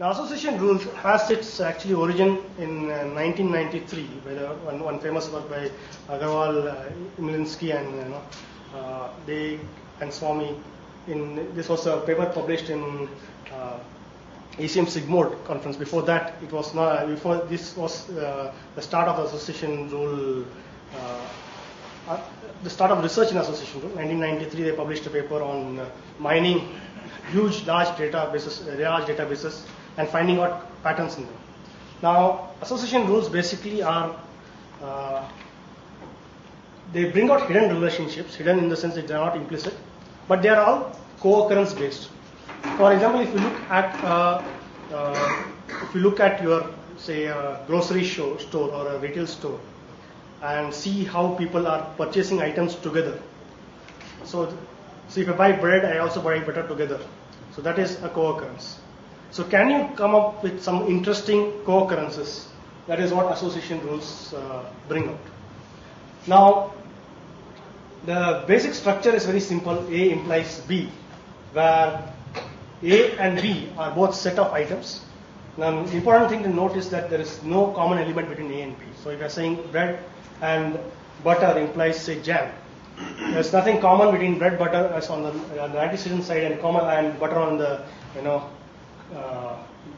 The association rule has its actually origin in 1993 by one famous work by Agarwal, Imlinsky, and they and Swami. This was a paper published in ACM Sigmod conference. Before that, it was not. Before this was the start of the association rule. The start of research in association rule. 1993, they published a paper on mining large databases, and finding out patterns in them. Now, association rules basically are they bring out hidden relationships, hidden in the sense that they are not implicit, but they are all co-occurrence based. For example, if you look at your say a grocery store or a retail store, and see how people are purchasing items together. So if I buy bread, I also buy butter together. So that is a co-occurrence. So can you come up with some interesting co-occurrences? That is what association rules bring out. Now, the basic structure is very simple. A implies B, where A and B are both set of items. Now, the important thing to note is that there is no common element between A and B. So if you are saying bread and butter implies say jam, there's nothing common between bread butter as on the antecedent side and butter on the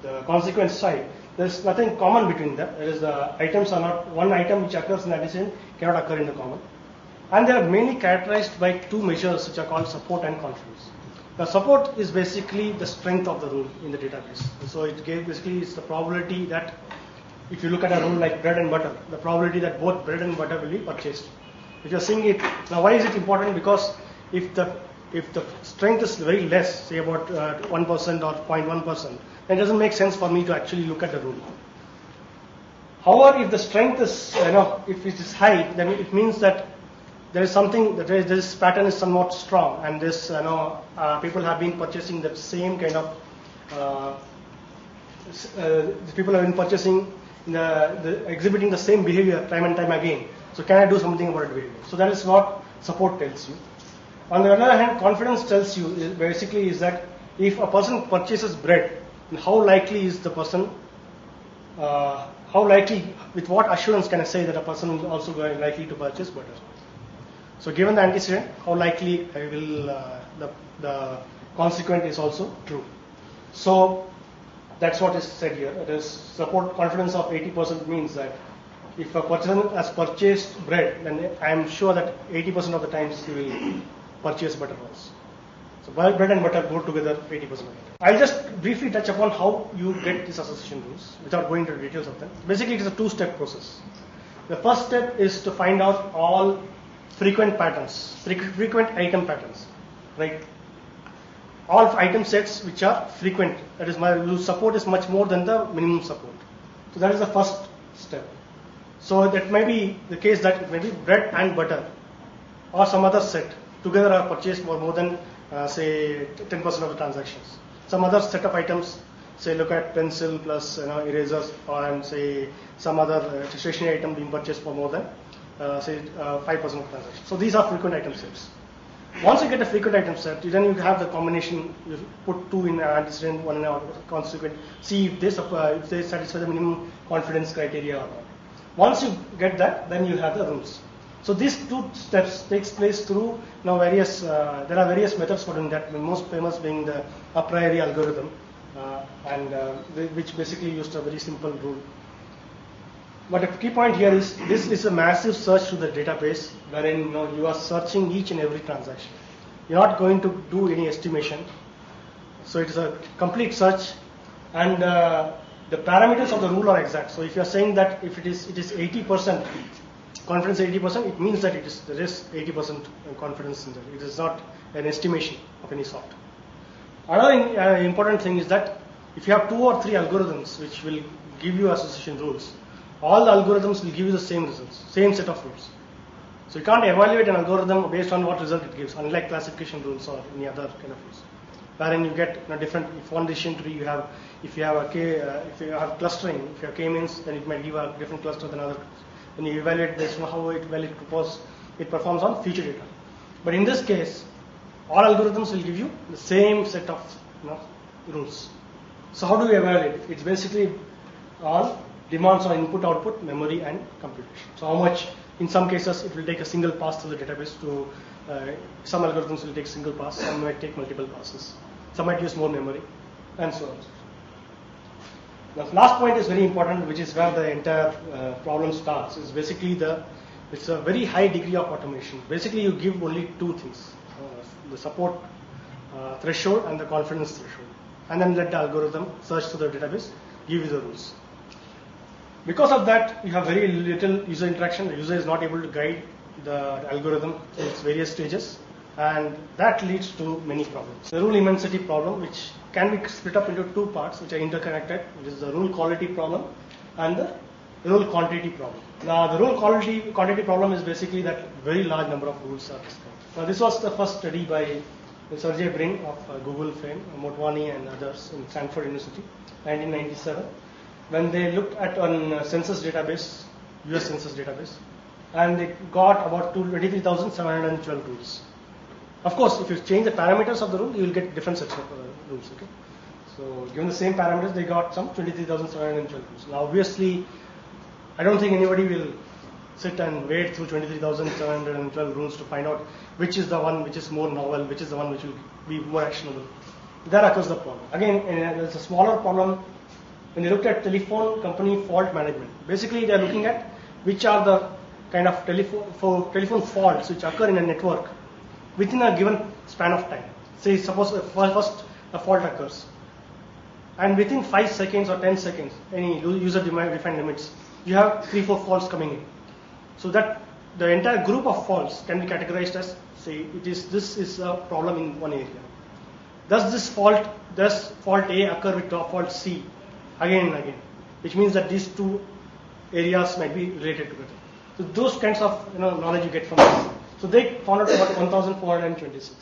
the consequent side. There's nothing common between them. There is the items are not one item which occurs in the antecedent cannot occur in the common, and they are mainly characterized by two measures which are called support and confidence. The support is basically the strength of the rule in the database. So it basically is the probability that if you look at a rule like bread and butter, the probability that both bread and butter will be purchased. If you're seeing it now, why is it important? Because if the strength is very less, say about 1% or 0.1%, then it doesn't make sense for me to actually look at the rule. However, if the strength is if it is high, then it means that there is something that this pattern is somewhat strong, and this people have been purchasing the same kind of people have been purchasing exhibiting the same behavior time and time again. So can I do something about it behavior? So that is what support tells you. On the other hand, confidence tells you basically is that if a person purchases bread, how likely is the person? With what assurance can I say that a person is also likely to purchase butter? So given the antecedent, how likely will the consequent is also true. So that's what is said here. It is support confidence of 80% means that if a person has purchased bread, then I am sure that 80% of the times he will purchase butter also. So bread and butter go together 80% of the time. I'll just briefly touch upon how you get these association rules without going into the details of them. Basically, it is a two-step process. The first step is to find out all frequent patterns, frequent item patterns, right? All item sets which are frequent. That is, my support is much more than the minimum support. So that is the first step. So that may be the case that it may be bread and butter or some other set together are purchased for more than say 10% of the transactions. Some other set of items, say look at pencil plus erasers, and say some other stationery item being purchased for more than say 5% of transactions. So these are frequent item sets. Once you get a frequent item set, then you have the combination. You put two in antecedent, one in consequent. See if they satisfy the minimum confidence criteria or not. Once you get that, then you have the rules. So these two steps takes place through various. There are various methods for doing that. The most famous being the a priori algorithm, which basically used a very simple rule. But the key point here is this is a massive search through the database, wherein you are searching each and every transaction. You're not going to do any estimation. So it is a complete search, and the parameters of the rule are exact. So if you are saying that if it is 80% confidence, 80%, it means that there is 80% confidence in that. It is not an estimation of any sort. Another important thing is that if you have 2 or 3 algorithms which will give you association rules, all the algorithms will give you the same results, same set of rules. So you can't evaluate an algorithm based on what result it gives, unlike classification rules or any other kind of rules, wherein you get different. If one decision tree if you have clustering, if you have k-means, then it might give a different cluster than other. When you evaluate this, how it performs on future data. But in this case, all algorithms will give you the same set of rules. So how do we evaluate it? It's basically all demands on input, output, memory, and computation. So how much, in some cases, it will take a single pass through the database to, some algorithms will take single pass, some might take multiple passes, some might use more memory, and so on. The last point is very important, which is where the entire problem starts, is basically it's a very high degree of automation. Basically, you give only two things, the support threshold and the confidence threshold, and then let the algorithm search through the database, give you the rules. Because of that, you have very little user interaction. The user is not able to guide the algorithm through its various stages, and that leads to many problems. The rule immensity problem, which can be split up into two parts, which are interconnected, which is the rule quality problem and the rule quantity problem. Now, the rule quantity problem is basically that very large number of rules are described. Now, this was the first study by Sergey Brin of Google fame, Motwani and others in Stanford University, 1997, when they looked at on census database, US census database, and they got about 23,712 rules. Of course, if you change the parameters of the rule, you will get different sets of rules. Okay, so given the same parameters, they got some 23,712 rules. Now, obviously, I don't think anybody will sit and wade through 23,712 rules to find out which is the one which is more novel, which is the one which will be more actionable. There occurs the problem. Again, there's a smaller problem when they looked at telephone company fault management. Basically, they are looking at which are the kind of telephone faults which occur in a network within a given span of time. Say, suppose first a fault occurs, and within 5 seconds or 10 seconds, any user-defined limits, you have 3-4 faults coming in. So that the entire group of faults can be categorized as, say, this is a problem in one area. Does fault A occur with fault C again and again, which means that these two areas might be related together. So those kinds of knowledge you get from this. So they found out about 1,426.